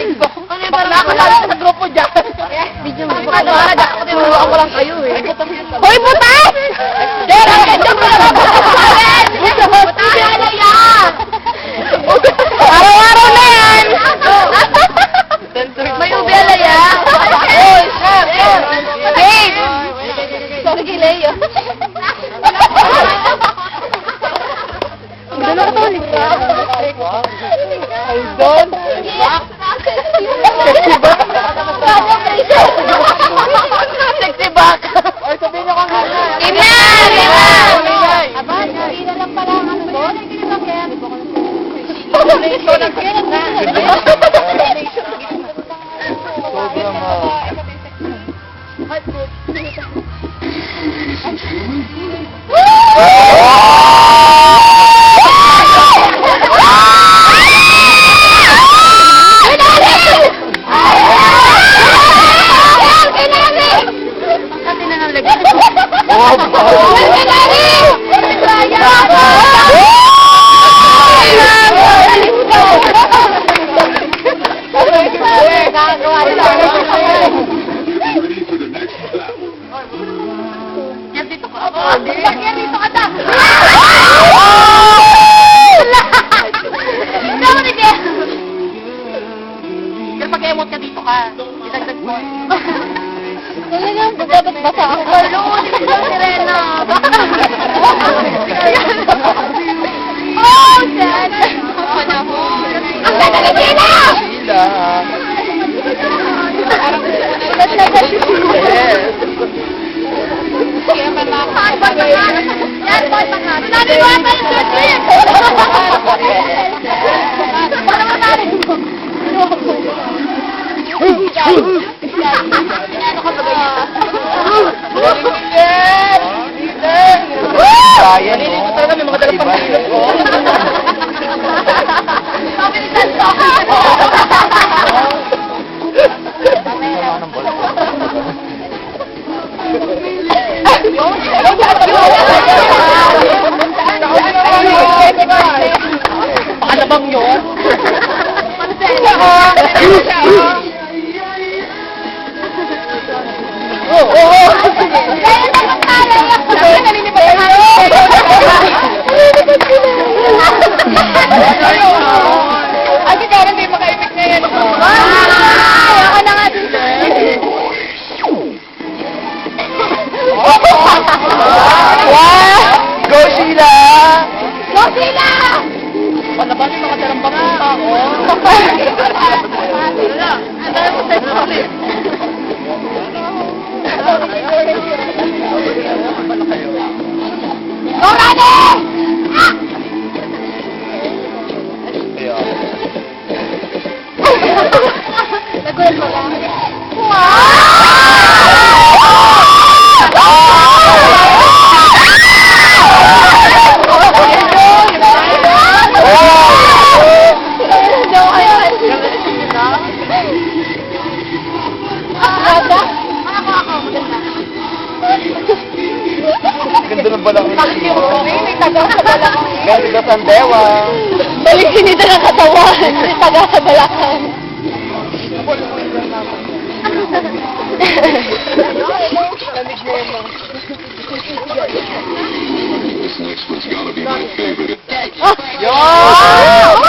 Ano yung parang nakalala sa grupo dyan? Video mo. Tinuruan ko lang kayo eh. Hoy, butas! Dera, ito mo lang ako sa akin! Butas! Araw-araw na yan! May ubi alaya! Hoy, sir! Hey! Sige, Leo. Ang dalawa to, lipa. Hold on. Sexy back? Sexy back. Ay, sabihin niyo kang hana. Ina! Aba, hindi na lang pala ang ano doon. Ito lang kaya na. Sobrang Pag-emot ka dito ka. Idagdag mo. Talagang dapat basa ako. Balon! Ito si Rena! Oh, sad! Ang ganda ni Gina! Gila! Ba't nag-shoot? Yes! Yan, boy, pangalan. Naniwata yung sulit! Para matari mo. Ano ka ba ganyan? Kaya, no? Nalilito talaga, may mga dalang pangkilot ko. Mabilisan to! Pakalabang yun? Kasi Karen, may maka-effect na yan. Ako na nga din. Wow! Go, Sheila! Go, Sila! Palaban yung mga dalang papunta ako. Ang dami mo sa ulit. Go, Rane! Nagulat mo lang. Ganda ng balakang May taga sa balakang. Ganda sa dewa. Balik sinita ng katawan. May taga sa balakang. Yo!